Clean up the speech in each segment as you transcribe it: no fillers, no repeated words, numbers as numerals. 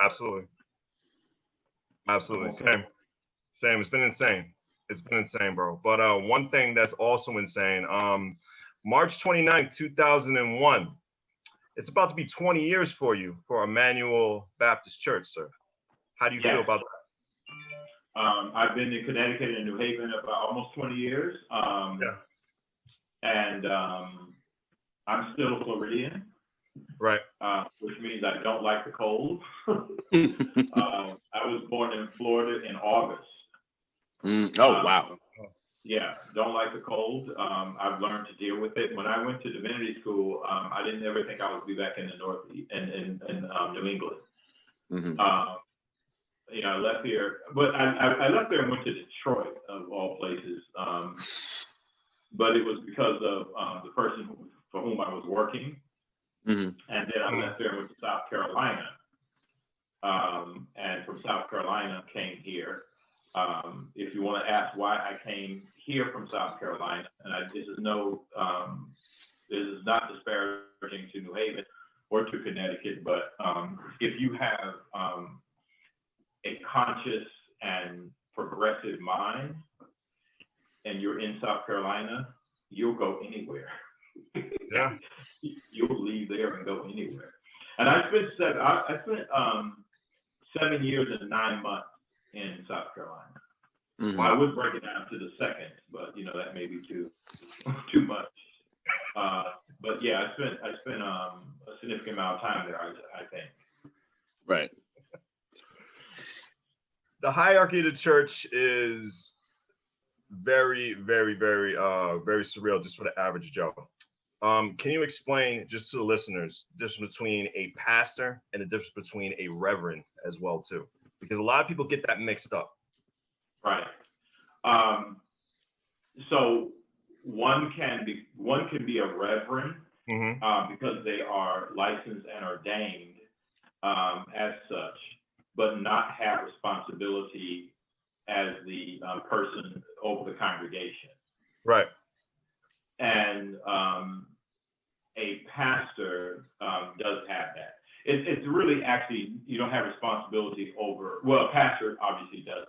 Absolutely. Absolutely. Same. Same. It's been insane. It's been insane, bro. But one thing that's also insane, March 29th, 2001, it's about to be 20 years for you for Emmanuel Baptist Church, sir. How do you feel about that? I've been in Connecticut and New Haven about almost 20 years. And I'm still a Floridian. Right. Which means I don't like the cold. I was born in Florida in August. Wow. Yeah, don't like the cold. I've learned to deal with it. When I went to divinity school, I didn't ever think I would be back in the Northeast in New England. Mm-hmm. I left here, but I left there and went to Detroit, of all places. But it was because of the person for whom I was working. Mm-hmm. And then I left there and went to South Carolina. And from South Carolina came here. If you want to ask why I came here from South Carolina, and this is not disparaging to New Haven or to Connecticut, but if you have a conscious and progressive mind and you're in South Carolina, you'll go anywhere. Yeah. You'll leave there and go anywhere. And I spent 7 years and 9 months in South Carolina. Mm-hmm. Well, I would break it down to the second, but that may be too much. But yeah, I spent a significant amount of time there, I think. Right. The hierarchy of the church is very, very, very, very surreal just for the average Joe. Can you explain just to the listeners the difference between a pastor and the difference between a reverend as well too? Because a lot of people get that mixed up. Right. So one can be a reverend because they are licensed and ordained as such, but not have responsibility as the person over the congregation. Right. And a pastor does have that. It's really actually, you don't have responsibility over, well, a pastor obviously does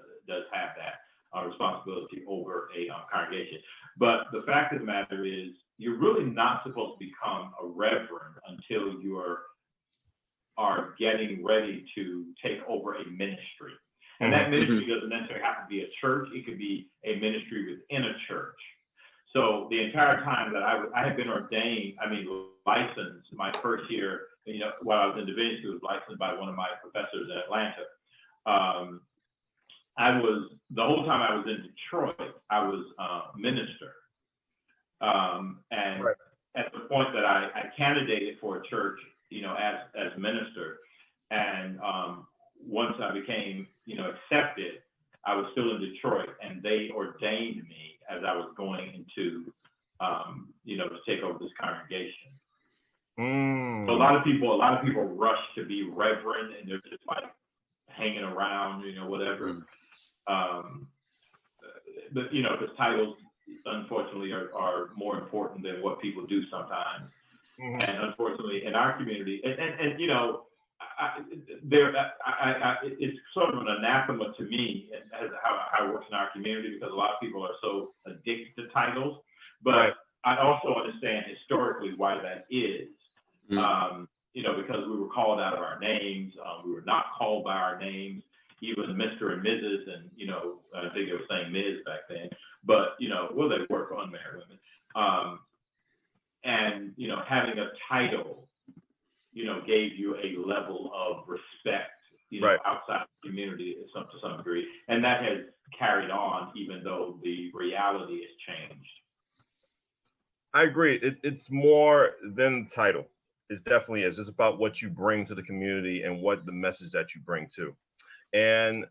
have that responsibility over a congregation. But the fact of the matter is, you're really not supposed to become a reverend until you are getting ready to take over a ministry. And that ministry doesn't necessarily have to be a church. It could be a ministry within a church. So the entire time that I had been licensed my first year, while I was in divinity school, was licensed by one of my professors in Atlanta. The whole time I was in Detroit, I was a minister. And at the point that I candidated for a church, as minister, and once I became, accepted, I was still in Detroit, and they ordained me as I was going into, to take over this congregation. So a lot of people rush to be reverend, and they're just like hanging around, whatever. But because titles, unfortunately, are more important than what people do sometimes. And unfortunately, in our community, it's sort of an anathema to me as how it works in our community, because a lot of people are so addicted to titles. But I also understand historically why that is. Because we were called out of our names, we were not called by our names, even Mr. and Mrs. and I think they were saying Ms. back then. But they were for unmarried women. And having a title, gave you a level of respect, outside the community to some degree, and that has carried on even though the reality has changed. I agree. It's more than the title. It definitely is. It's about what you bring to the community and what the message that you bring to. And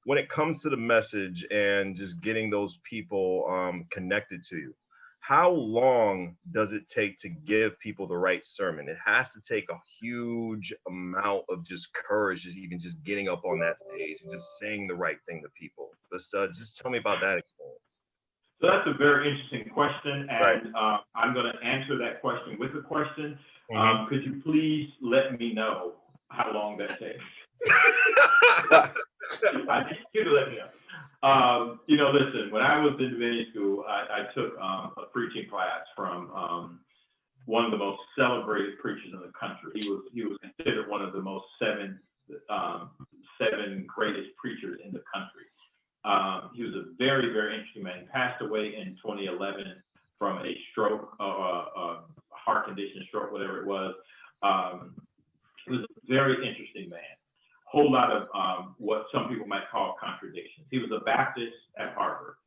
when it comes to the message and just getting those people connected to you, how long does it take to give people the right sermon? It has to take a huge amount of just courage, just getting up on that stage and just saying the right thing to people. Just tell me about that experience. So that's a very interesting question, and I'm going to answer that question with a question. Could you please let me know how long that takes? I think you could let me know. Listen, when I was in divinity school, I took a preaching class from one of the most celebrated preachers in the country. He was considered one of the most seven greatest preachers in the country. He was a very, very interesting man. He passed away in 2011 from a stroke, a heart condition, stroke, whatever it was. He was a very interesting man. Whole lot of what some people might call contradictions. He was a Baptist at Harvard.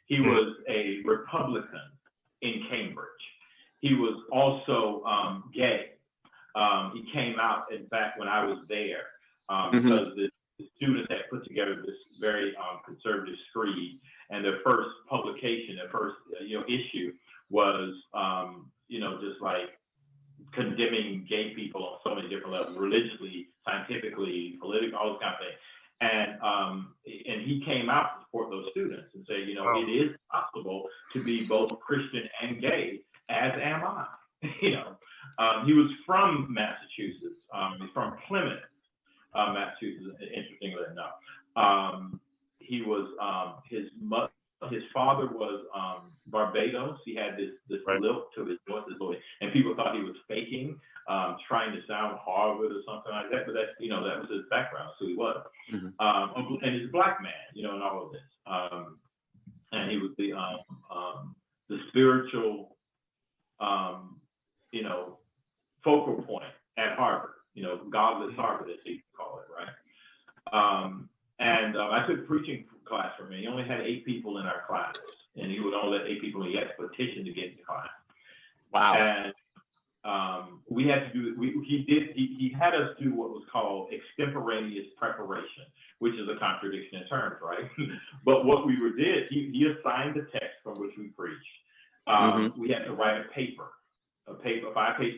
He was a Republican in Cambridge. He was also gay. He came out, in fact, when I was there, because the students had put together this very conservative screed, and their first publication, their first issue was just like condemning gay people on so many different levels, religiously, scientifically, politically, all this kind of thing. And he came out to support those students and say, it is possible to be both Christian and gay, as am I. He was from Massachusetts. He's from Plymouth, Massachusetts, interestingly enough. He was his father was Barbados. He had this lilt to his voice, and people thought he was faking, trying to sound Harvard or something like that. But that was his background, so he was. And he's a black man, and all of this. And he was the spiritual, focal point at Harvard. Godless Harvard, as he call it, right? I took a preaching class from him. He only had 8 people in our class, and he would only let 8 people in. He had to petition to get into class. Wow. And we had to do. He had us do what was called extemporaneous preparation, which is a contradiction in terms, right? But what we did, he assigned the text from which we preached. We had to write a 5-page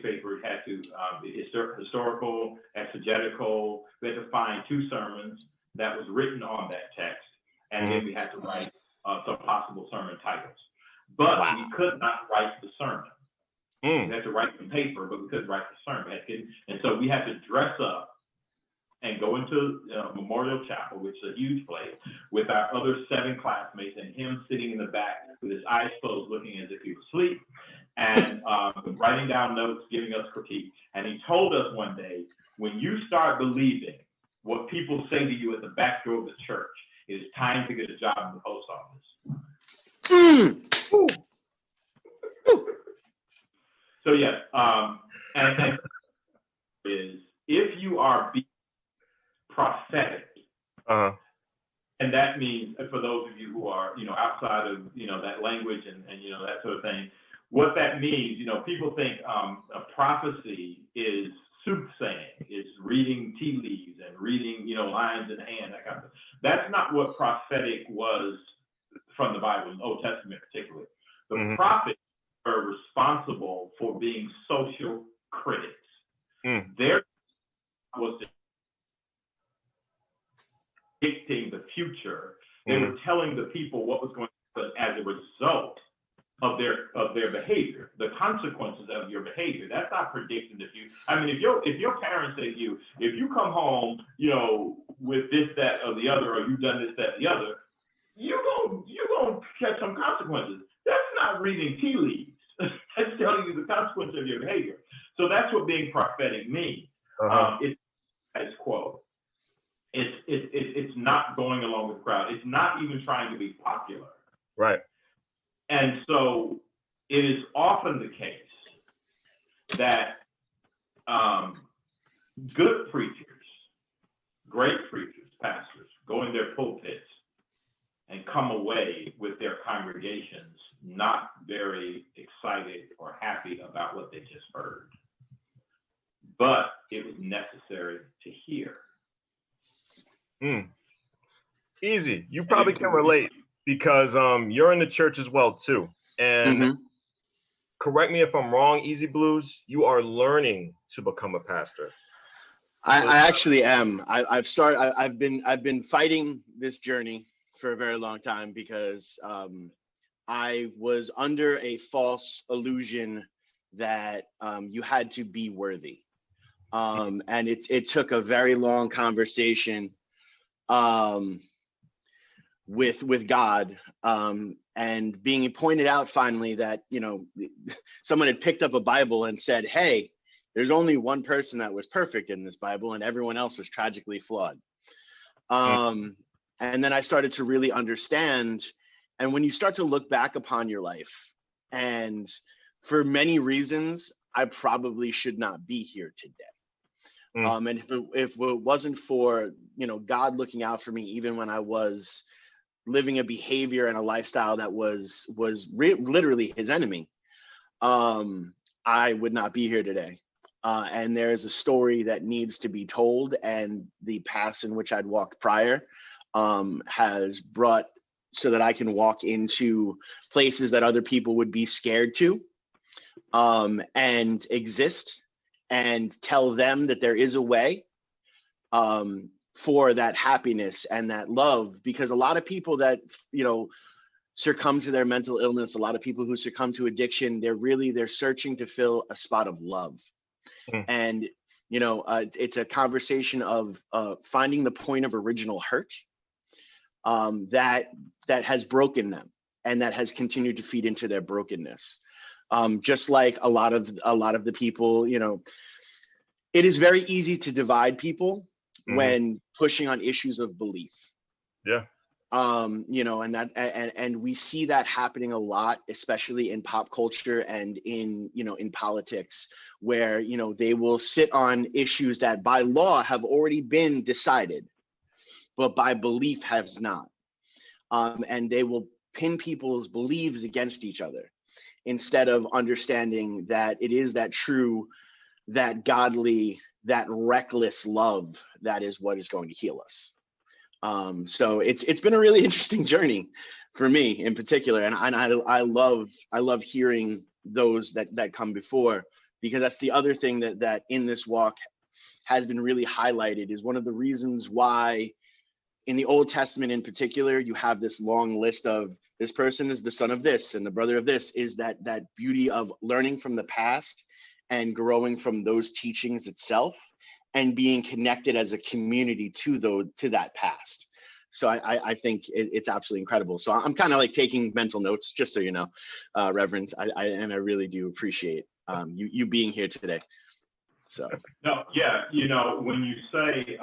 paper. It had to be historical, exegetical. We had to find 2 sermons that was written on that text, and then we had to write some possible sermon titles. But we could not write the sermon. We had to write some paper, but we couldn't write the sermon. And so we had to dress up and go into Memorial Chapel, which is a huge place, with our other 7 classmates, and him sitting in the back with his eyes closed, looking as if he was asleep, and writing down notes, giving us critique. And he told us one day, when you start believing what people say to you at the back door of the church, it is time to get a job in the post office. So yes, and is if you are being prophetic, and that means, for those of you who are outside of that language and that sort of thing, what that means, people think a prophecy is soothsaying, it's reading tea leaves and reading lines in hand, that kind of thing. That's not what prophetic was from the Bible, in the Old Testament particularly. The prophets are responsible for being social critics. Their was dictating the future. They were telling the people what was going to happen as a result of their behavior, the consequences of your behavior. That's not predicting the future. I mean, if your parents say to you, if you come home, with this, that, or the other, or you've done this, that, the other, you're gonna catch some consequences. That's not reading tea leaves. That's telling you the consequence of your behavior. So that's what being prophetic means. It's status quo. It's not going along with the crowd. It's not even trying to be popular. Right. And so it is often the case that good preachers, great preachers, pastors, go in their pulpits and come away with their congregations not very excited or happy about what they just heard. But it was necessary to hear. Easy. You probably can relate because you're in the church as well too. And correct me if I'm wrong, Easy Bluez, you are learning to become a pastor. I actually am. I've been fighting this journey for a very long time because I was under a false illusion that you had to be worthy. And it took a very long conversation with God, and being pointed out finally that, you know, someone had picked up a Bible and said, hey, there's only one person that was perfect in this Bible and everyone else was tragically flawed. And then I started to really understand. And when you start to look back upon your life, and for many reasons, I probably should not be here today. And if it wasn't for, you know, God looking out for me, even when I was living a behavior and a lifestyle that was literally his enemy, I would not be here today. And there's a story that needs to be told, and the paths in which I'd walked prior has brought so that I can walk into places that other people would be scared to, and exist and tell them that there is a way for that happiness and that love. Because a lot of people that, you know, succumb to their mental illness, a lot of people who succumb to addiction, they're searching to fill a spot of love. And, you know, it's a conversation of finding the point of original hurt that has broken them and that has continued to feed into their brokenness. Just like a lot of the people, you know, it is very easy to divide people when pushing on issues of belief. Yeah. You know, and we see that happening a lot, especially in pop culture and in, you know, in politics, where, you know, they will sit on issues that by law have already been decided, but by belief has not. And they will pin people's beliefs against each other instead of understanding that it is that true, that godly, that reckless love that is what is going to heal us. So it's been a really interesting journey for me in particular, and I love hearing those that come before, because that's the other thing that in this walk has been really highlighted, is one of the reasons why in the Old Testament in particular you have this long list of this person is the son of this and the brother of this, is that beauty of learning from the past and growing from those teachings itself, and being connected as a community to that past. So I think it's absolutely incredible. So I'm kind of like taking mental notes, just so you know, Reverend. I really do appreciate you being here today. So no, yeah, you know, when you say,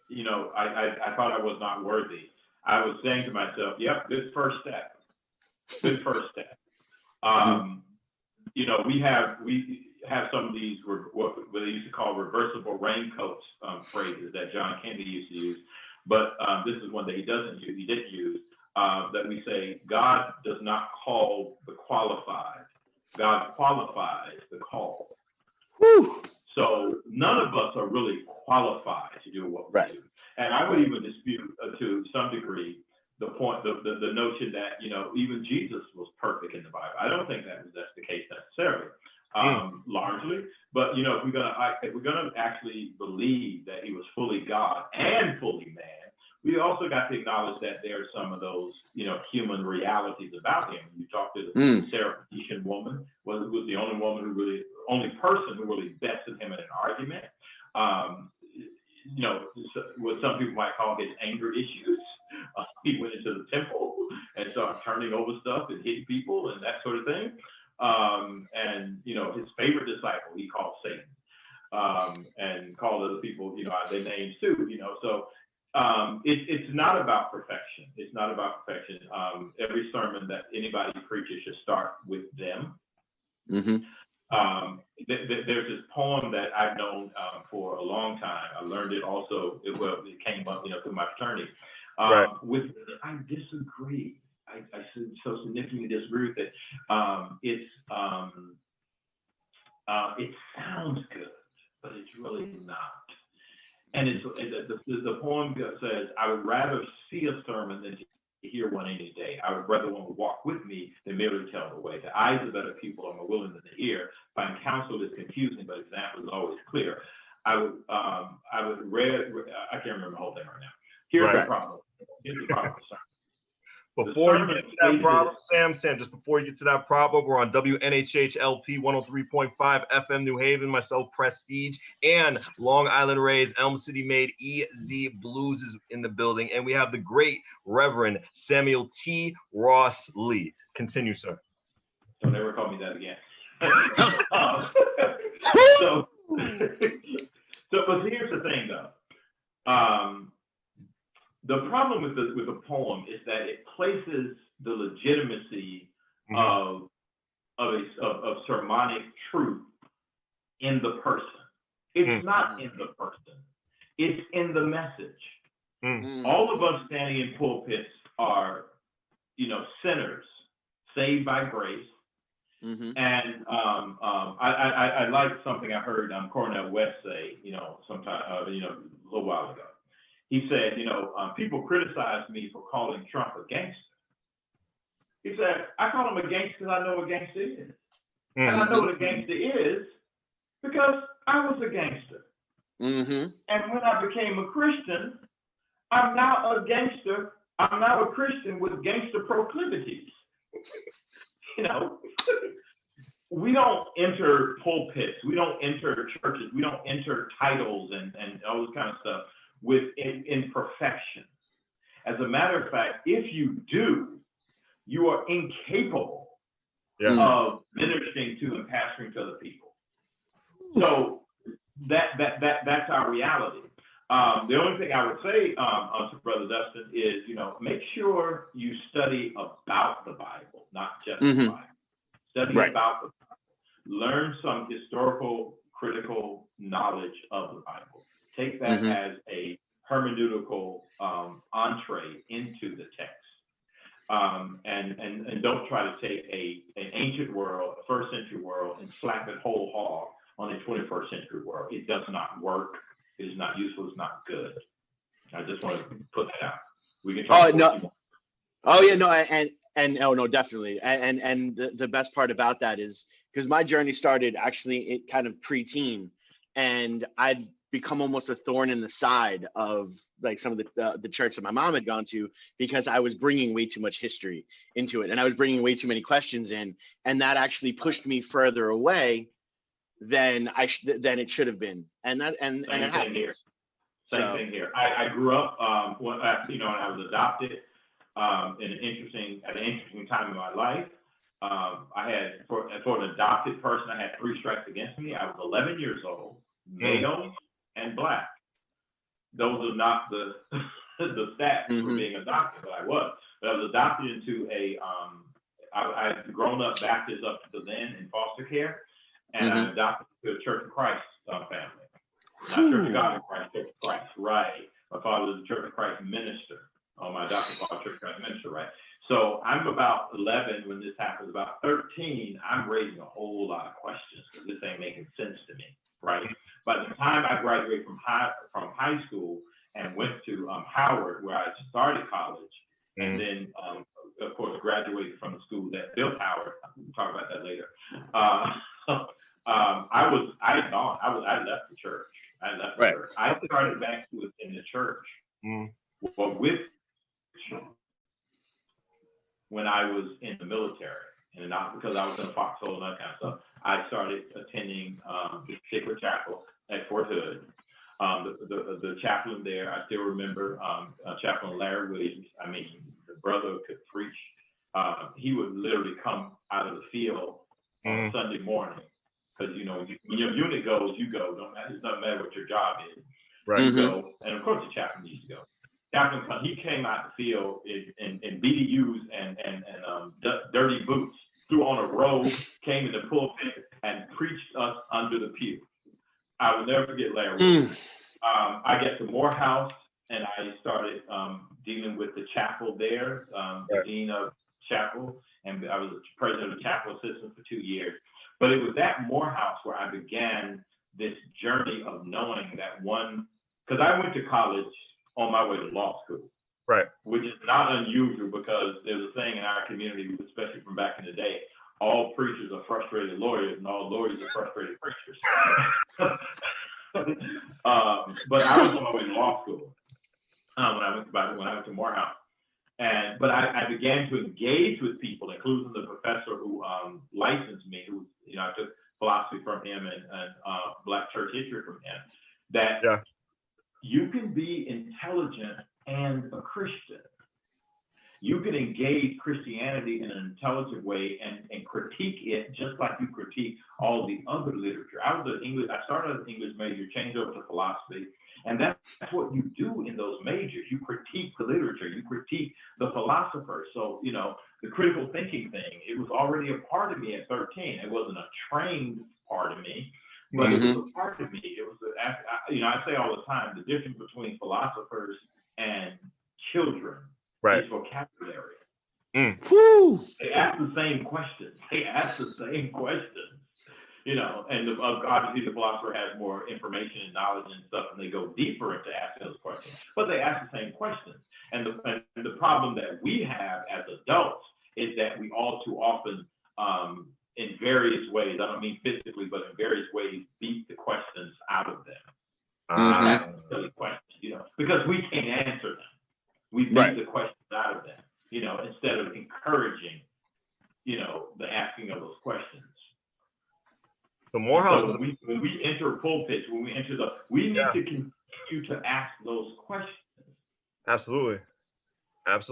you know, I thought I was not worthy, I was saying to myself, yep, good first step. Good first step. You know, we have some of these what they used to call reversible raincoats phrases that John Kennedy used to use, but this is one that he didn't use, that we say, God does not call the qualified, God qualifies the called. Whew. So none of us are really qualified to do what we do. And I would even dispute to some degree the point, the notion that, you know, even Jesus was perfect in the Bible. I don't think that's the case necessarily, largely. But, you know, if we're gonna actually believe that he was fully God and fully man, we also got to acknowledge that there are some of those, you know, human realities about him. You talk to the Syrophoenician woman, was the only person who really bested him in an argument. You know, what some people might call his anger issues. He went into the temple and started turning over stuff and hitting people and that sort of thing. And, you know, his favorite disciple, he called Satan, and called other people, you know, their names too, you know. So it's not about perfection. It's not about perfection. Every sermon that anybody preaches should start with them. There's this poem that I've known for a long time. I learned it also, it came up, you know, through my fraternity. With I disagree. I so significantly disagree with it. It sounds good, but it's really not. And the poem says, I would rather see a sermon than to hear one any day. I would rather one would walk with me than merely tell the way. The eyes of better people are more willing than the ear. Find counsel is confusing, but example is always clear. I can't remember the whole thing right now. Here's the problem. Before you get to that problem, Sam, just before you get to that problem, we're on WNHH-LP 103.5 FM New Haven, myself, Prestige, and Long Island Rays, Elm City made EZ Bluez is in the building, and we have the great Reverend Samuel T. Ross Lee. Continue, sir. Don't ever call me that again. But here's the thing, though. The problem with the poem is that it places the legitimacy of sermonic truth in the person. It's not in the person. It's in the message. All of us standing in pulpits are, sinners saved by grace. And I like something I heard Cornel West say, sometime, a little while ago. He said, people criticize me for calling Trump a gangster. He said, I call him a gangster because I know what gangster is. And I know what a gangster is because I was a gangster. And when I became a Christian, I'm now a gangster. I'm now a Christian with gangster proclivities. We don't enter pulpits. We don't enter churches. We don't enter titles and all this kind of stuff with imperfection. As a matter of fact, if you do, you are incapable of ministering to and pastoring to other people. So that's our reality. The only thing I would say to Brother Dustin is, make sure you study about the Bible, not just the Bible. Study about the Bible. Learn some historical, critical knowledge of the Bible. Take that as a hermeneutical entree into the text. And don't try to take an ancient world, a first century world, and slap it whole hog on a 21st century world. It does not work. It is not useful. It's not good. I just want to put that out. We can talk definitely. And the best part about that is because my journey started actually kind of preteen, and I'd become almost a thorn in the side of like some of the church that my mom had gone to, because I was bringing way too much history into it, and I was bringing way too many questions in, and that actually pushed me further away than it should have been, and it happens. Same thing here. I grew up when I was adopted at an interesting time in my life. I had for an adopted person, I had 3 strikes against me. I was 11 years old, male and Black. Those are not the stats for being adopted, but I was. But I was adopted into I had grown up Baptist up to then in foster care, and I adopted to a Church of Christ family. Not Church of God in Christ, Church of Christ, right. My father was a Church of Christ minister. My adopted father, Church of Christ minister, right. So I'm about 11 when this happens. About 13, I'm raising a whole lot of questions because this ain't making sense to me, right? By the time I graduated from high school and went to Howard, where I started college, and then, of course, graduated from the school that built Howard. We'll talk about that later. I left the church. I started back in the church, but with when I was in the military, and not because I was in a foxhole and that kind of stuff. I started attending the Sacred Chapel at Fort Hood. The chaplain there, I still remember Chaplain Larry Williams. I mean, the brother could preach. He would literally come out of the field on Sunday morning, because when your unit goes, you go. It doesn't matter what your job is. Right. You go, and of course the chaplain needs to go. He came out the field in BDUs and dirty boots, threw on a robe, came in the pulpit, and preached us under the pew. I will never forget Larry. I got to Morehouse, and I started dealing with the chapel there, the dean of chapel, and I was president of the chapel assistant for 2 years. But it was at Morehouse where I began this journey of knowing that because I went to college on my way to law school, right? Which is not unusual, because there's a saying in our community, especially from back in the day, all preachers are frustrated lawyers and all lawyers are frustrated preachers. But I was on my way to law school when I went to Morehouse. But I began to engage with people, including the professor who licensed me, who, I took philosophy from him and Black church history from him, that you can be intelligent and a Christian. You can engage Christianity in an intelligent way and critique it just like you critique all the other literature. I started as an English major, changed over to philosophy, and that's what you do in those majors. You critique the literature, you critique the philosophers. So, the critical thinking thing, it was already a part of me at 13. It wasn't a trained part of me, but it was a part of me. It was, I say all the time, the difference between philosophers and children is vocabulary. They ask the same questions. And obviously the philosopher has more information and knowledge and stuff, and they go deeper into asking those questions. But they ask the same questions. And the problem that we have as adults is that we all too often, in various ways, I don't mean physically, but in various ways, beat the questions out of them. Not asking silly questions, because we can't answer them. We beat the questions out of them, instead of encouraging, the asking of those questions. So Morehouse. So when we enter pulpit, we need to continue to ask those questions. Absolutely. It's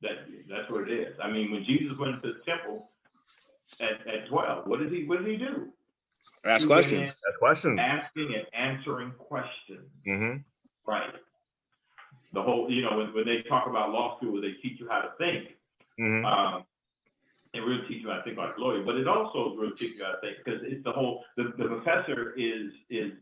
that's what it is. I mean, when Jesus went to the temple at 12, what did he do? Ask questions. Asking and answering questions. Mm-hmm. Right. The whole, when they talk about law school, they teach you how to think. Mm-hmm. It really teach you how to think like a lawyer, but it also really teaches you how to think, because it's the professor is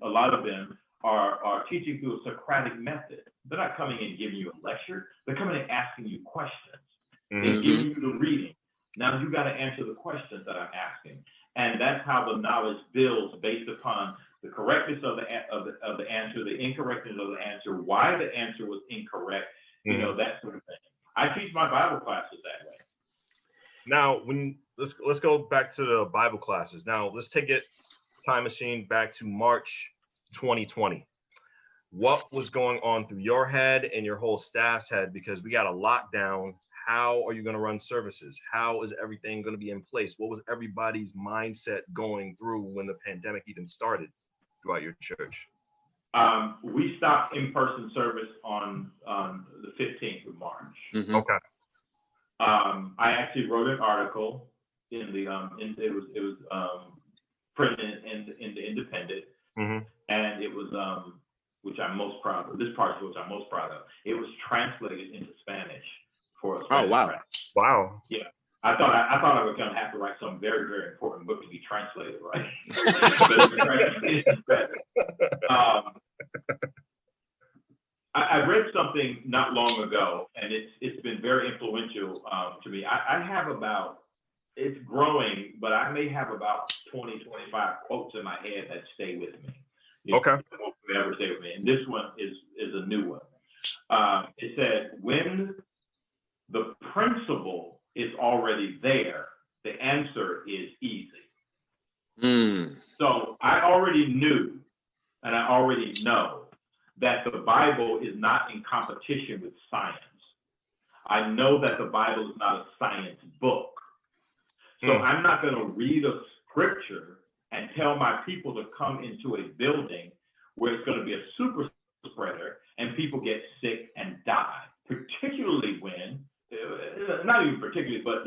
a lot of them are teaching through a Socratic method. They're not coming in and giving you a lecture. They're coming in and asking you questions. They're giving you the reading. Now you got to answer the questions that I'm asking. And that's how the knowledge builds, based upon the correctness of the answer, the incorrectness of the answer, why the answer was incorrect, that sort of thing. I teach my Bible classes that way. Now, let's go back to the Bible classes. Now, let's take it time machine back to March 2020. What was going on through your head and your whole staff's head? Because we got a lockdown. How are you going to run services? How is everything going to be in place? What was everybody's mindset going through when the pandemic even started throughout your church? We stopped in-person service on the 15th of March. Mm-hmm. Okay. I actually wrote an article in the it was printed in the Independent, and it was which I'm most proud of. This part is which I'm most proud of. It was translated into Spanish for us. Oh wow! Wow. Yeah, I thought I was going to have to write some very, very important book to be translated, right? I read something not long ago, and it's been very influential to me. I have about, it's growing, but I may have about 20, 25 quotes in my head that stay with me. Okay. Never stay with me. And this one is a new one. It said, when the principle is already there, the answer is easy. So I already knew, and I already know, that the Bible is not in competition with science. I know that the Bible is not a science book. So I'm not going to read a scripture and tell my people to come into a building where it's going to be a super spreader and people get sick and die, particularly when, not even particularly, but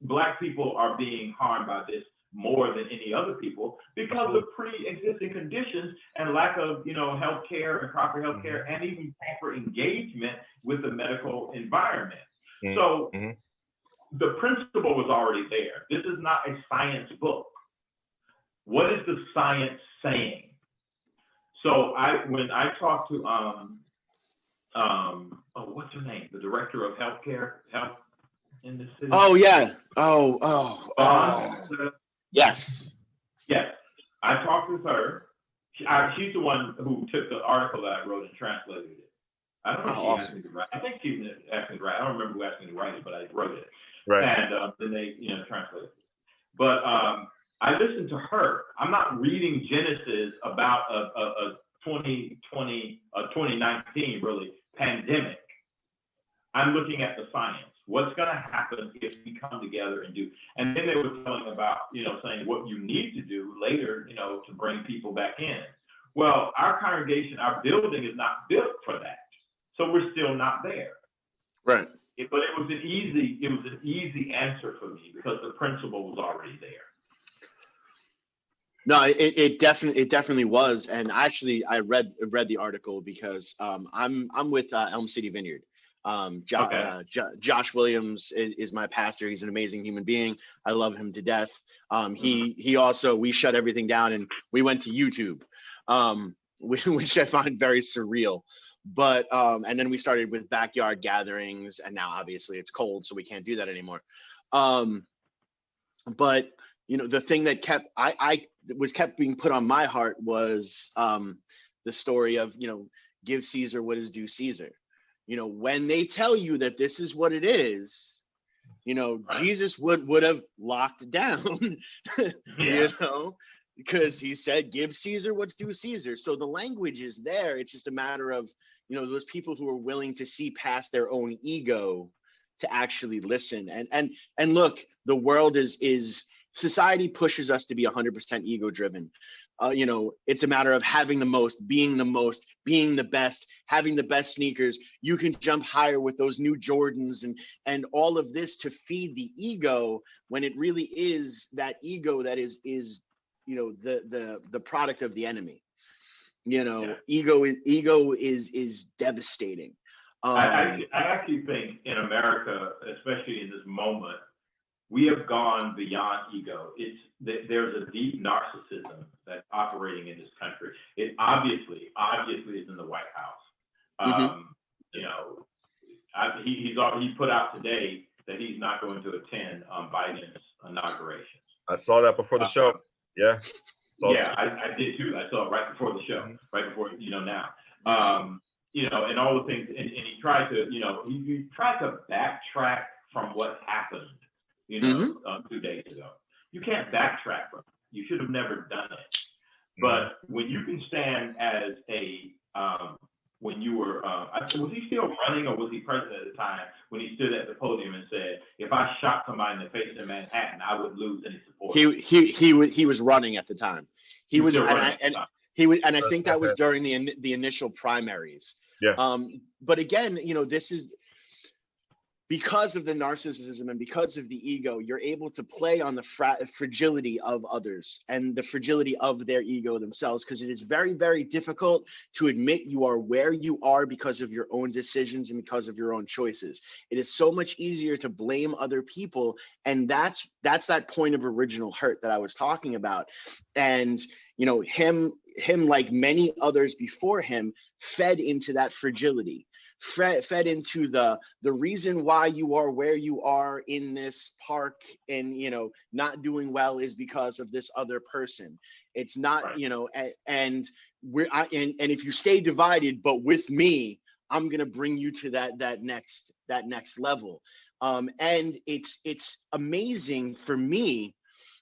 Black people are being harmed by this more than any other people because of pre-existing conditions and lack of, health care and proper health care and even proper engagement with the medical environment. So the principle was already there. This is not a science book. What is the science saying? So when I talked to what's her name? The director of health in the city. Oh yeah. Yes. Yes. I talked with her. She's the one who took the article that I wrote and translated it. I don't know if she asked me to write. I think she asked me to write. I don't remember who asked me to write it, but I wrote it. Right. And then they, translated it. But I listened to her. I'm not reading Genesis about a 2019 really pandemic, I'm looking at the science. What's going to happen if we come together and do? And then they were telling about, saying what you need to do later, to bring people back in. Well, our congregation, our building is not built for that, so we're still not there. Right. But it was an easy answer for me because the principle was already there. No, it definitely was, and actually I read the article because I'm with Elm City Vineyard. Josh Williams is my pastor. He's an amazing human being. I love him to death. He also, we shut everything down and we went to YouTube, which I find very surreal. But and then we started with backyard gatherings, and now obviously it's cold, so we can't do that anymore. But the thing that kept being put on my heart was the story of give Caesar what is due Caesar. When they tell you that this is what it is, Jesus would have locked down, because he said, give Caesar what's due Caesar. So the language is there. It's just a matter of, those people who are willing to see past their own ego to actually listen. And look, the world is society pushes us to be 100% ego driven. It's a matter of having the most, being the best, having the best sneakers. You can jump higher with those new Jordans and all of this to feed the ego, when it really is that ego that is the product of the enemy. Ego is devastating. I actually think in America, especially in this moment, we have gone beyond ego. There's a deep narcissism that's operating in this country. It obviously is in the White House. He put out today that he's not going to attend Biden's inauguration. I saw that before the show. Yeah. I did too. I saw it right before the show, right before now. And all the things, and he tried to, he tried to backtrack from what happened. 2 days ago. You can't backtrack from it. You should have never done it. But when you can stand as when you were, was he still running or was he president at the time, when he stood at the podium and said, if I shot somebody in the face in Manhattan, I would lose any support? He was running at the time. He was, and I think that was during the initial primaries. Yeah. But again, this is, because of the narcissism and because of the ego, you're able to play on the fragility of others and the fragility of their ego themselves, because it is very, very difficult to admit you are where you are because of your own decisions and because of your own choices. It is so much easier to blame other people, and that's that point of original hurt that I was talking about. And him like many others before him fed into that fragility. Fed into the reason why you are where you are in this park and not doing well is because of this other person. It's not, right. And if you stay divided, but with me, I'm gonna bring you to that next level. And it's amazing for me.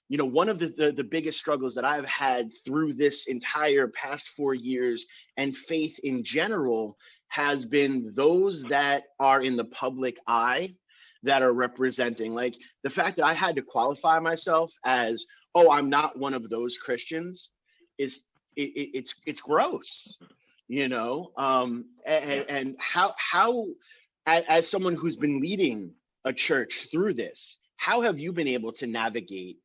One of the biggest struggles that I've had through this entire past 4 years, and faith in general, has been those that are in the public eye that are representing, like the fact that I had to qualify myself as, I'm not one of those Christians, it's gross, and how as someone who's been leading a church through this, how have you been able to navigate,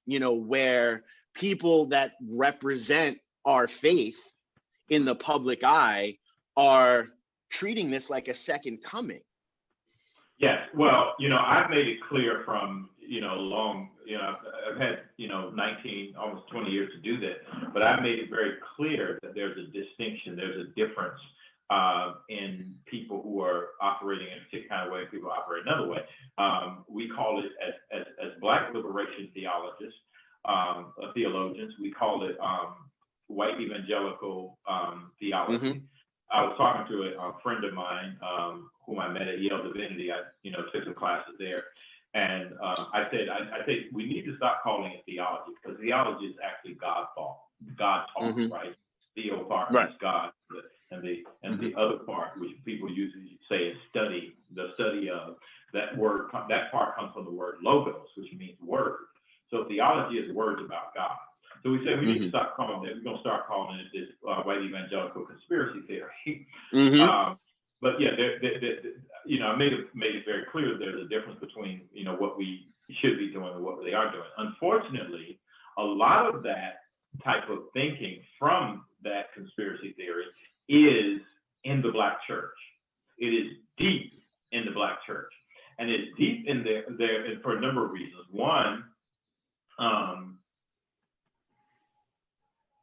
where people that represent our faith in the public eye are treating this like a second coming? Yes, well, I've made it clear from, long, I've had, 19, almost 20 years to do that, but I've made it very clear that there's a distinction, there's a difference in people who are operating in a particular kind of way and people operate another way. We call it, as Black liberation theologians, we call it white evangelical theology. Mm-hmm. I was talking to a friend of mine whom I met at Yale Divinity. I took some classes there, and I said we need to stop calling it theology, because theology is actually God taught, mm-hmm. right? Theo part Right. is God, and the other part, which people usually say is study, the study of that word. That part comes from the word logos, which means word. So theology is words about God. So we say we need to stop calling it. We're gonna start calling it this white evangelical conspiracy theory. But yeah, I made it very clear that there's a difference between what we should be doing and what they are doing. Unfortunately, a lot of that type of thinking from that conspiracy theory is in the Black church. It is deep in the Black church, and it's deep in there for a number of reasons. One,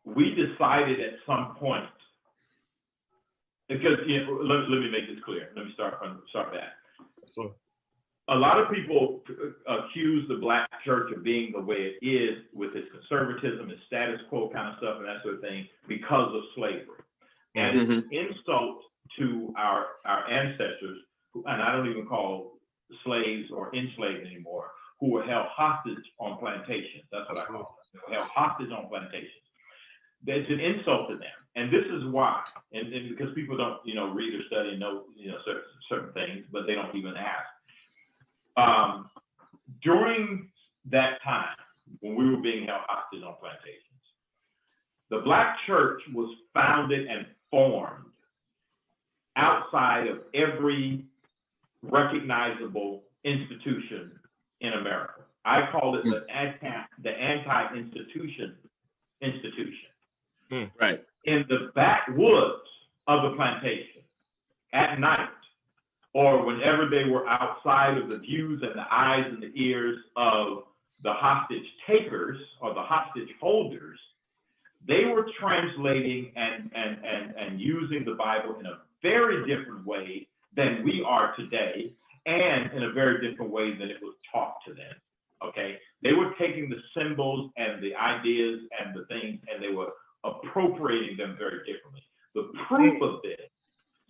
we decided at some point, because let me make this clear. Let me start back. So, a lot of people accuse the Black church of being the way it is with its conservatism, its status quo kind of stuff, and that sort of thing because of slavery. And it's an insult to our ancestors, and I don't even call slaves or enslaved anymore, who were held hostage on plantations. That's what I call them. They were held hostage on plantations. It's an insult to them, and this is why. And because people don't, read or study and know, certain things, but they don't even ask. During that time, when we were being held hostage on plantations, the Black church was founded and formed outside of every recognizable institution in America. I call it the anti-institution institution. Right. In the backwoods of the plantation, at night, or whenever they were outside of the views and the eyes and the ears of the hostage takers or the hostage holders, they were translating and using the Bible in a very different way than we are today, and in a very different way than it was taught to them. Okay? They were taking the symbols and the ideas and the things, and they were appropriating them very differently. The proof of this,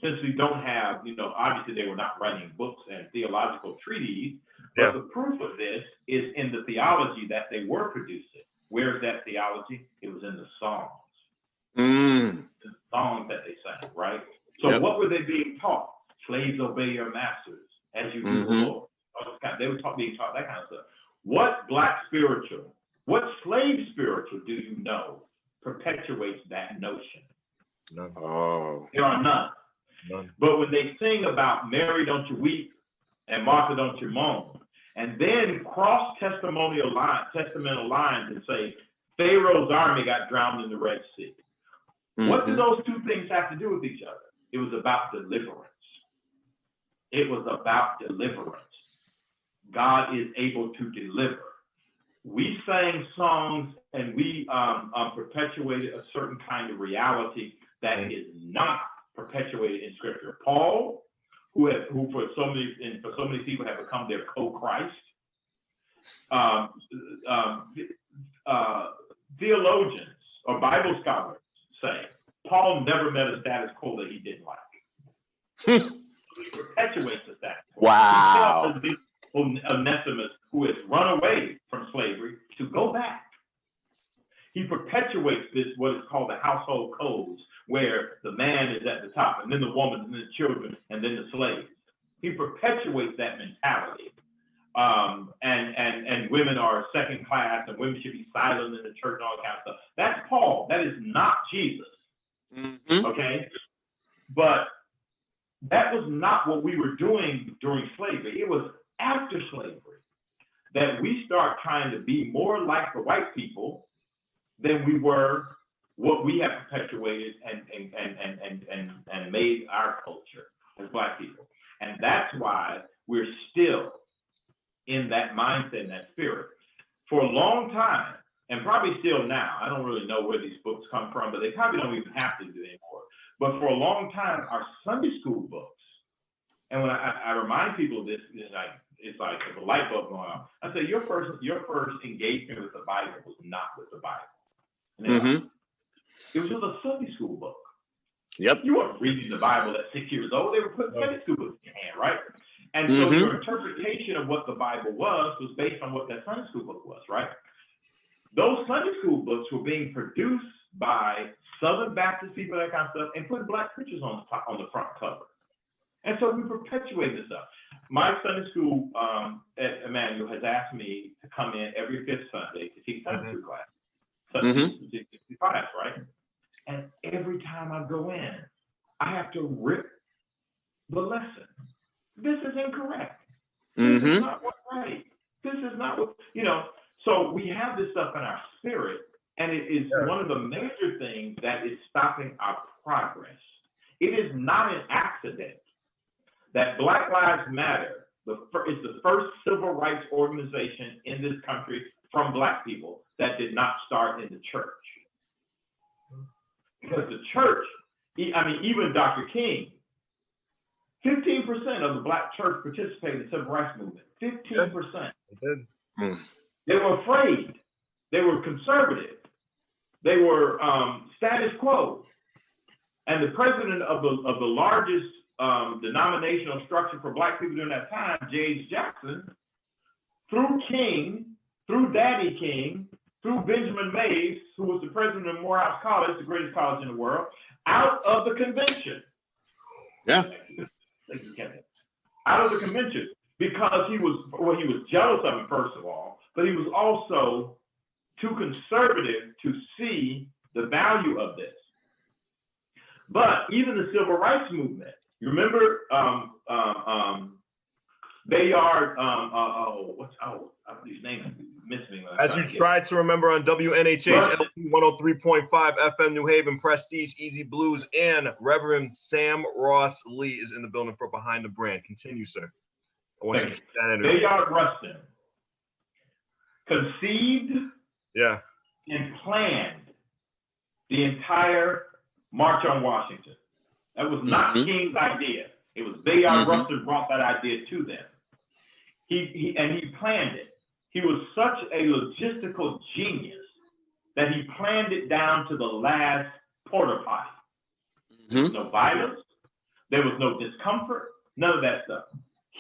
since we don't have, obviously they were not writing books and theological treatises, but the proof of this is in the theology that they were producing. Where's that theology? It was in the songs. The songs that they sang, right? So what were they being taught? Slaves, obey your masters as you do the Lord. They were being taught that kind of stuff. What Black spiritual, what slave spiritual do you know perpetuates that notion? None. Oh. There are none. But when they sing about Mary, don't you weep, and Martha, don't you moan, and then cross testamental lines and say Pharaoh's army got drowned in the Red Sea. What do those two things have to do with each other? It was about deliverance. It was about deliverance. God is able to deliver. We sang songs and we perpetuated a certain kind of reality that is not perpetuated in Scripture. Paul, who for so many people have become their co-Christ. Theologians or Bible scholars say Paul never met a status quo that he didn't like. He perpetuates the status quo. Wow. He tells Onesimus, who has run away from slavery, to go back. He perpetuates this, what is called the household codes, where the man is at the top, and then the woman, and then the children, and then the slaves. He perpetuates that mentality. And women are second class, and women should be silent in the church and all that kind of stuff. That's Paul. That is not Jesus. Okay? But that was not what we were doing during slavery. It was after slavery that we start trying to be more like the white people than we were what we have perpetuated and made our culture as Black people. And that's why we're still in that mindset and that spirit. For a long time, and probably still now, I don't really know where these books come from, but they probably don't even have to do it anymore. But for a long time, our Sunday school books, and when I remind people of this, it's like there's a light bulb going on. I say your first engagement with the Bible was not with the Bible. It was just a Sunday school book. Yep. You weren't reading the Bible at 6 years old. They were putting Sunday school books in your hand, right? And so your interpretation of what the Bible was based on what that Sunday school book was, right? Those Sunday school books were being produced by Southern Baptist people, that kind of stuff, and put black preachers on the front cover. And so we perpetuate this stuff. My Sunday school at Emmanuel has asked me to come in every fifth Sunday to teach Sunday school class. Sunday class, right? And every time I go in, I have to rip the lesson. This is incorrect. This is not what's right. This is not what, so we have this stuff in our spirit, and it is one of the major things that is stopping our progress. It is not an accident that Black Lives Matter is the first civil rights organization in this country from black people that did not start in the church. Because the church, even Dr. King, 15% of the black church participated in the civil rights movement. 15%. They were afraid. They were conservative. They were status quo. And the president of the largest denominational structure for black people during that time, J.H. Jackson, through King, through Daddy King, through Benjamin Mays, who was the president of Morehouse College, the greatest college in the world, out of the convention. Yeah. Out of the convention, because he was jealous of him, first of all, but he was also too conservative to see the value of this. But even the civil rights movement, you remember Bayard, these names miss me. As you tried to remember on WNHH, LP 103.5 FM New Haven, Prestige, Easy Blues, and Reverend Sam Ross Lee is in the building for Behind the Brand. Continue, sir. I want you to stand in. Bayard Rustin conceived and planned the entire March on Washington. That was not King's idea. It was Bayard Rustin brought that idea to them. He planned it. He was such a logistical genius that he planned it down to the last porta potty. There was no violence. There was no discomfort. None of that stuff.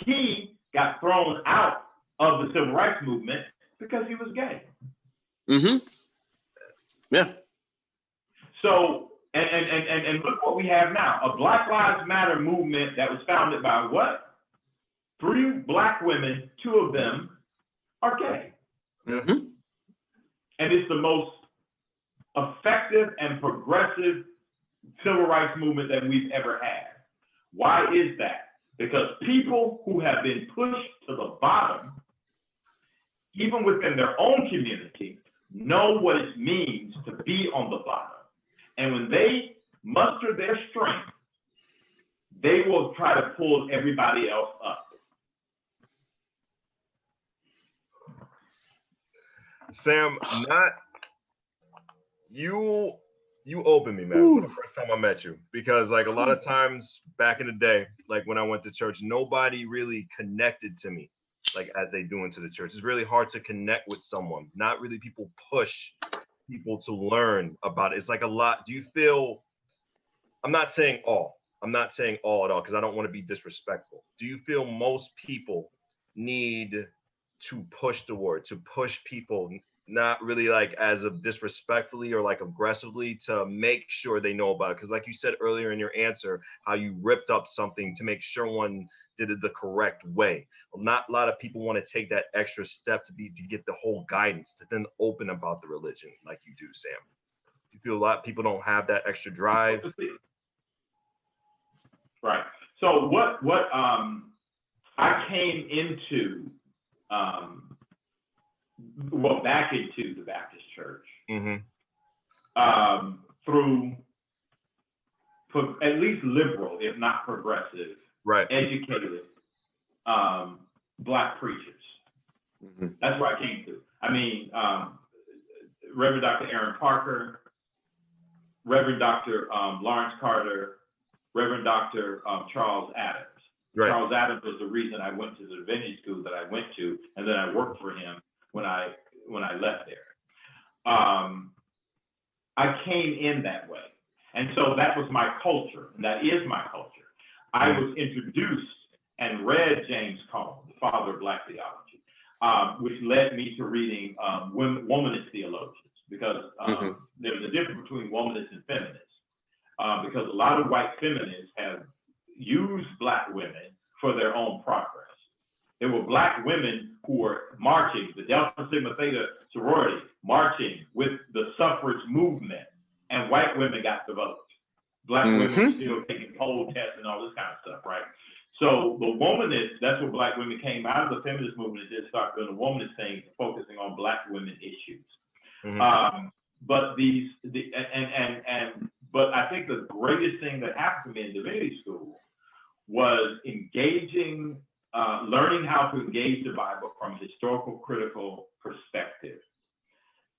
He got thrown out of the civil rights movement because he was gay. Yeah. So, and look what we have now. A Black Lives Matter movement that was founded by what? 3 black women, 2 of them are gay. And it's the most effective and progressive civil rights movement that we've ever had. Why is that? Because people who have been pushed to the bottom, even within their own community, know what it means to be on the bottom. And when they muster their strength, they will try to pull everybody else up. Sam, you opened me, man, for the first time I met you, because like a lot of times back in the day, like when I went to church, nobody really connected to me like as they do into the church. It's really hard to connect with someone. Not really people push people to learn about it. It's like a lot. Do you feel, I'm not saying all at all, because I don't want to be disrespectful. Do you feel most people need to push the word, to push people, not really like as of disrespectfully or like aggressively, to make sure they know about it? Because like you said earlier in your answer, how you ripped up something to make sure one did it the correct way. Well, not a lot of people want to take that extra step to get the whole guidance, to then open about the religion like you do, Sam. You feel a lot of people don't have that extra drive? Right. So what I came into, back into the Baptist church through at least liberal, if not progressive, educated black preachers. That's where I came to. I mean, Reverend Dr. Aaron Parker, Reverend Dr. Lawrence Carter, Reverend Dr. Charles Adams. Charles Adams was the reason I went to the divinity school that I went to, and then I worked for him when I left there. I came in that way. And so that was my culture, and that is my culture. I was introduced and read James Cone, the father of Black theology, which led me to reading womanist theologians, because there's a difference between womanists and feminists. Because a lot of white feminists have used black women for their own progress. There were black women who were marching, the Delta Sigma Theta sorority, marching with the suffrage movement, and white women got the vote. Black women were still taking poll tests and all this kind of stuff, right? So the womanists, that's what black women came out of the feminist movement, did start doing the womanist thing, focusing on black women issues. But but I think the greatest thing that happened to me in divinity school was engaging, learning how to engage the Bible from a historical critical perspective,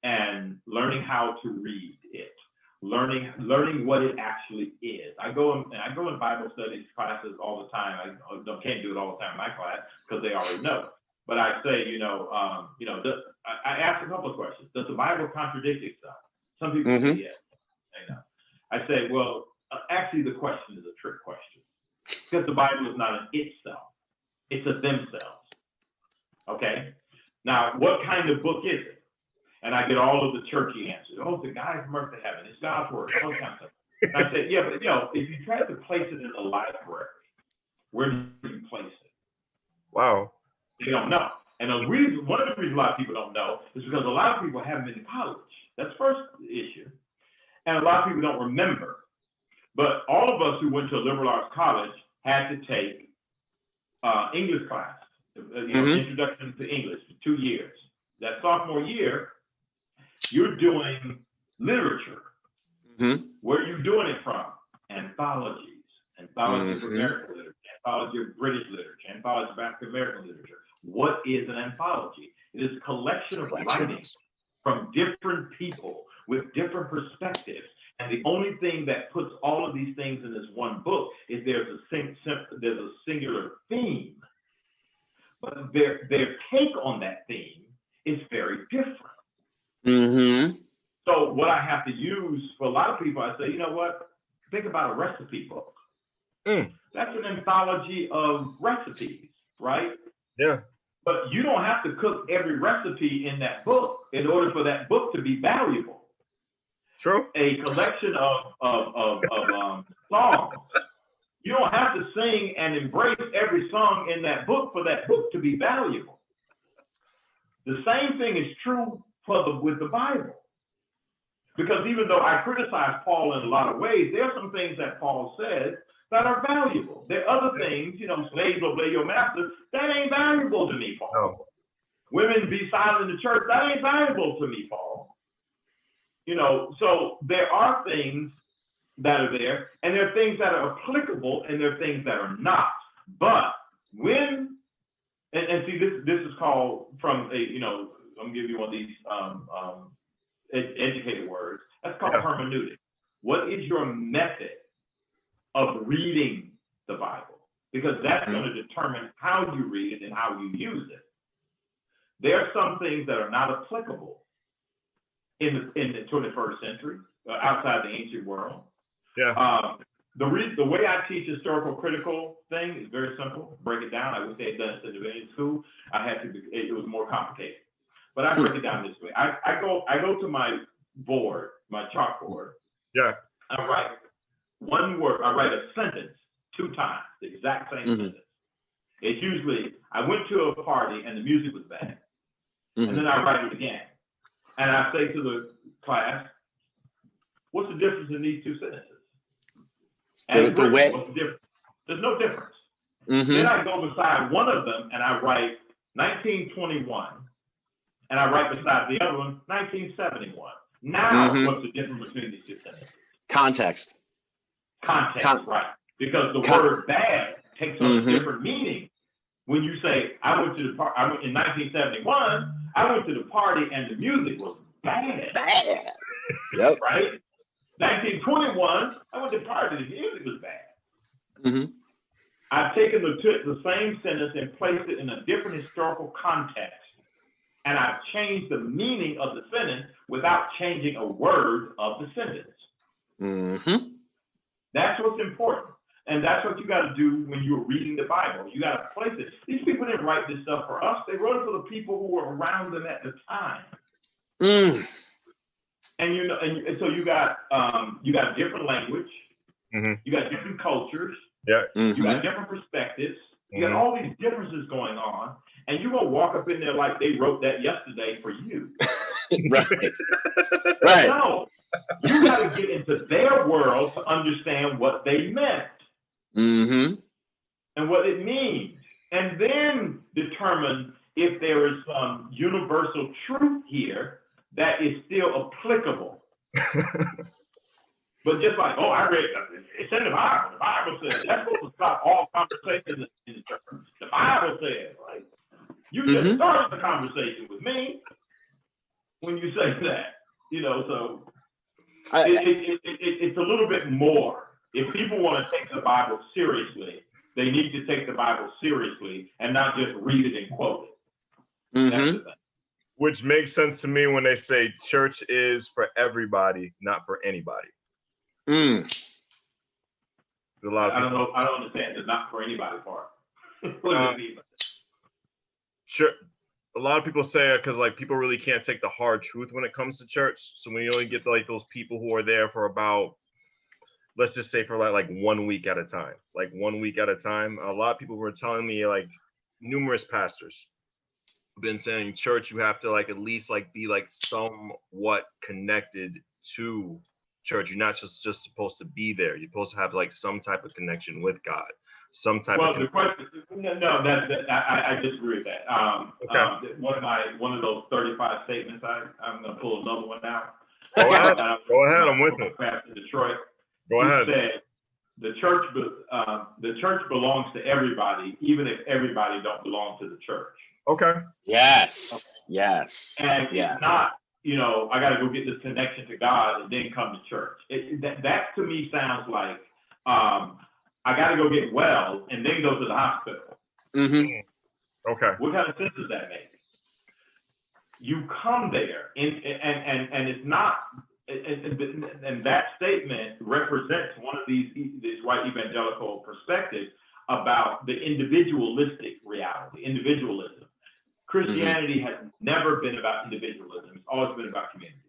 and learning how to read it, learning what it actually is. I go in Bible studies classes all the time. I can't do it all the time in my class because they already know. But I say, I ask a couple of questions. Does the Bible contradict itself? Some people say yes. I say, well, actually, the question is a trick question, because the Bible is not an itself; it's a themselves. Okay. Now, what kind of book is it? And I get all of the churchy answers. Oh, the guy from earth to heaven. It's God's word. All kinds of stuff. And I said, yeah, but if you try to place it in a library, where do you place it? Wow. They don't know. And one of the reasons a lot of people don't know is because a lot of people haven't been to college. That's the first issue. And a lot of people don't remember. But all of us who went to a liberal arts college had to take English class, introduction to English for 2 years. That sophomore year, you're doing literature. Where are you doing it from? Anthology of American literature, anthology of British literature, anthology of African American literature. What is an anthology? It is a collection of writings from different people with different perspectives. And the only thing that puts all of these things in this one book is there's a singular theme. But their take on that theme is very different. So what I have to use for a lot of people, I say, you know what? Think about a recipe book. That's an anthology of recipes, right? Yeah. But you don't have to cook every recipe in that book in order for that book to be valuable. True. A collection of songs. You don't have to sing and embrace every song in that book for that book to be valuable. The same thing is true with the Bible. Because even though I criticize Paul in a lot of ways, there are some things that Paul says that are valuable. There are other things, slaves obey your master, that ain't valuable to me, Paul. No. Women be silent in the church, that ain't valuable to me, Paul. So there are things that are there, and there are things that are applicable, and there are things that are not. But when, and see, this is called from I'm gonna give you one of these educated words. That's called hermeneutic. What is your method of reading the Bible? Because that's going to determine how you read it and how you use it. There are some things that are not applicable in the 21st century, outside the ancient world. Yeah. The way I teach historical critical thing is very simple. Break it down. I would say done it in divinity school. It was more complicated. But I break it down this way. I go to my board, my chalkboard. Yeah. I write one word. I write a sentence 2 times, the exact same sentence. It's usually, I went to a party and the music was bad. And then I write it again. And I say to the class, what's the difference in these 2 sentences? What's the difference? There's no difference. Then I go beside one of them and I write 1921. And I write beside the other one, 1971. Now, what's the difference between these 2 sentences? Context, right. Because the word bad takes on a different meaning. When you say, I went in 1971, I went to the party and the music was bad. Yep. Right? 1921, I went to the party and the music was bad. I've taken the same sentence and placed it in a different historical context. And I've changed the meaning of the sentence without changing a word of the sentence. That's what's important. And that's what you got to do when you're reading the Bible. You got to place it. These people didn't write this stuff for us. They wrote it for the people who were around them at the time. And and so you got different language, you got different cultures, Yeah. you got different perspectives, you got all these differences going on, and you're gonna walk up in there like they wrote that yesterday for you. Right. No, you got to get into their world to understand what they meant and what it means, and then determine if there is some universal truth here that is still applicable. But just like, oh, I read it's in the Bible. The Bible says that's supposed to stop all conversations in the church. The Bible says, like, you just started the conversation with me when you say that, so it's a little bit more. If people want to take the Bible seriously, they need to take the Bible seriously and not just read it and quote it. That's the thing. Which makes sense to me when they say church is for everybody, not for anybody. There's a lot of people. I don't understand the not for anybody part. What does it mean? Sure. A lot of people say it because like people really can't take the hard truth when it comes to church. So when you only get to like those people who are there for about, let's just say for like 1 week at a time, a lot of people were telling me, like numerous pastors have been saying church, you have to like at least like be like somewhat connected to church. You're not just supposed to be there. You're supposed to have like some type of connection with God. Some type of the question, I disagree with that. Okay. One of those 35 statements, I'm going to pull another one out. Go ahead, I'm with it. Pastor Detroit. Go ahead. Said, the church belongs to everybody, even if everybody don't belong to the church. Okay. Yes. And it's not, I got to go get this connection to God and then come to church. That to me sounds like, I got to go get well and then go to the hospital. Okay. What kind of sense does that make? You come there, and it's not, and that statement represents one of these white evangelical perspectives about the individualistic reality, individualism. Christianity has never been about individualism. It's always been about community.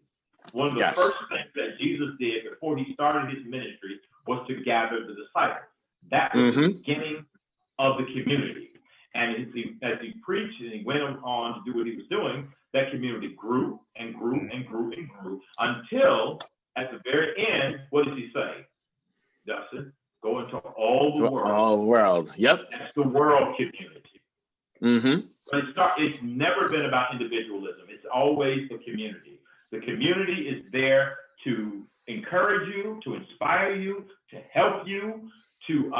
One of the first things that Jesus did before he started his ministry was to gather the disciples. That was the beginning of the community. And as he preached and he went on to do what he was doing, that community grew and grew and grew and grew until at the very end, what does he say? Dustin, go into all the world. All the world. Yep. That's the world community. But it's never been about individualism. It's always the community. The community is there to encourage you, to inspire you, to help you, to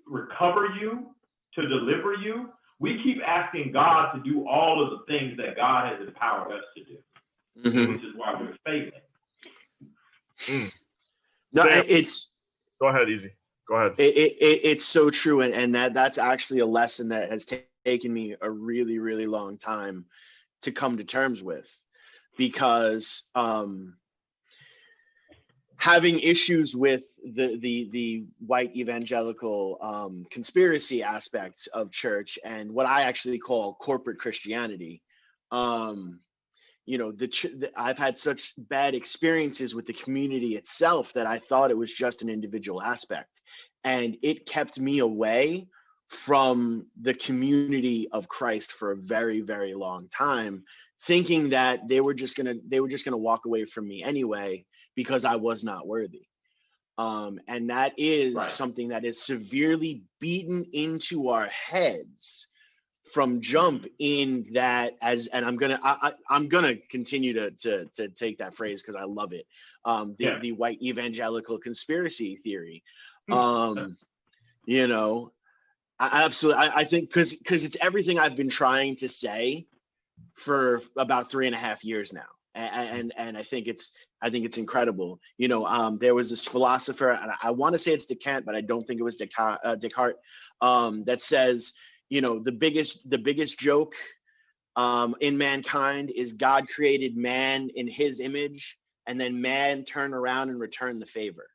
recover you, to deliver you. We keep asking God to do all of the things that God has empowered us to do, which is why we're failing. No, it's. Go ahead, Easy. Go ahead. It's so true, and that's actually a lesson that has taken me a really, really long time to come to terms with, because having issues with the white evangelical conspiracy aspects of church and what I actually call corporate Christianity, I've had such bad experiences with the community itself that I thought it was just an individual aspect, and it kept me away from the community of Christ for a very, very long time, thinking that they were just gonna walk away from me anyway because I was not worthy. And that is something that is severely beaten into our heads from jump, in that, and I'm gonna continue to take that phrase because I love it. The white evangelical conspiracy theory. I think because it's everything I've been trying to say for about 3.5 years now, and I think it's incredible. There was this philosopher, and I want to say it's Descartes, but I don't think it was Descartes, that says, the biggest joke in mankind is God created man in his image, and then man turned around and returned the favor.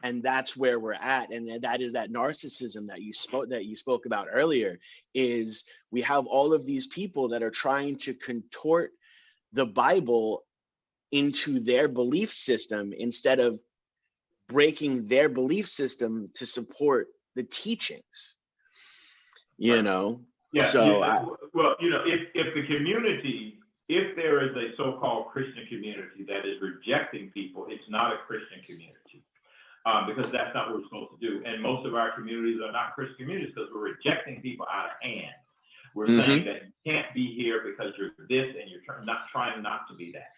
And that's where we're at, and that is that narcissism that you spoke about earlier. Is we have all of these people that are trying to contort the Bible into their belief system instead of breaking their belief system to support the teachings, you know? Yeah. So well, you know, if the community, if there is a so-called Christian community that is rejecting people, it's not a Christian community, because that's not what we're supposed to do. And most of our communities are not Christian communities because we're rejecting people out of hand. We're saying that you can't be here because you're this and you're trying not to be that.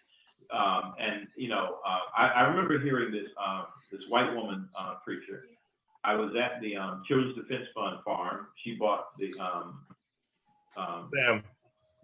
And you know, I remember hearing this white woman preacher. I was at the Children's Defense Fund farm. She bought the Sam,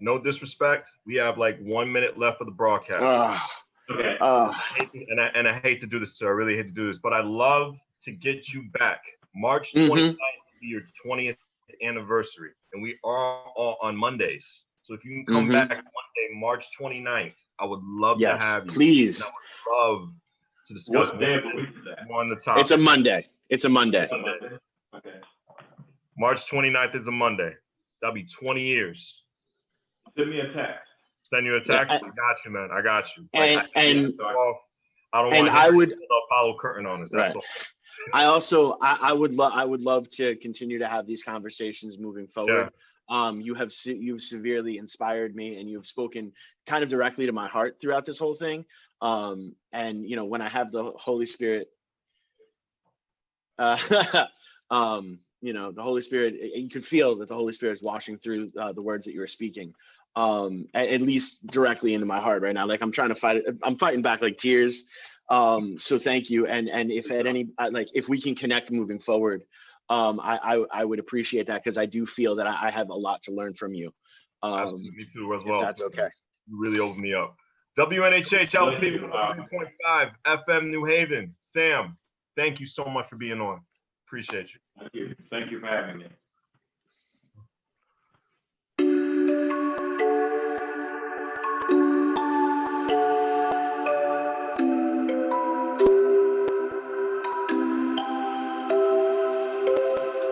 no disrespect. We have like 1 minute left of the broadcast. Okay. And I hate to do this, sir. I really hate to do this, but I'd love to get you back. March 29th will be your 20th anniversary, and we are all on Mondays. So if you can come back Monday, March 29th, I would love to have you. Please. And I would love to discuss more on the topic. It's a Monday. It's a Monday. Okay. March 29th is a Monday. That'll be 20 years. Send me a text. Send you a text. I got you, man. I got you. And I don't want to put a Apollo curtain on us. That's all. I would love to continue to have these conversations moving forward. Yeah. You've severely inspired me, and you've spoken kind of directly to my heart throughout this whole thing. And you know, when I have the Holy Spirit, you know, the Holy Spirit, you could feel that the Holy Spirit is washing through the words that you were speaking, at least directly into my heart right now. Like I'm fighting back like tears. So thank you. And if at any, like, if we can connect moving forward, I would appreciate that, because I do feel that I have a lot to learn from you. Me too as well. If that's okay. You really opened me up. WNHHLP 3.5 FM New Haven. Sam, thank you so much for being on. Appreciate you. Thank you. Thank you for having me.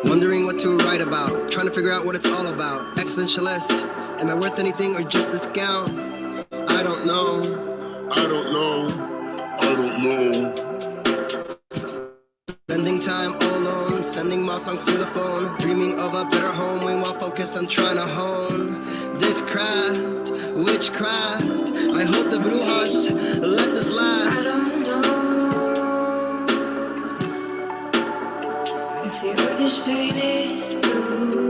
Wondering what to write about, trying to figure out what it's all about. Existentialist, am I worth anything or just this gown? I don't know. I don't know. I don't know. Spending time all alone, sending my songs to the phone, dreaming of a better home, while focused on trying to hone this craft, witchcraft. I hope the Bluez let this last. I don't know if the earth is painted blue.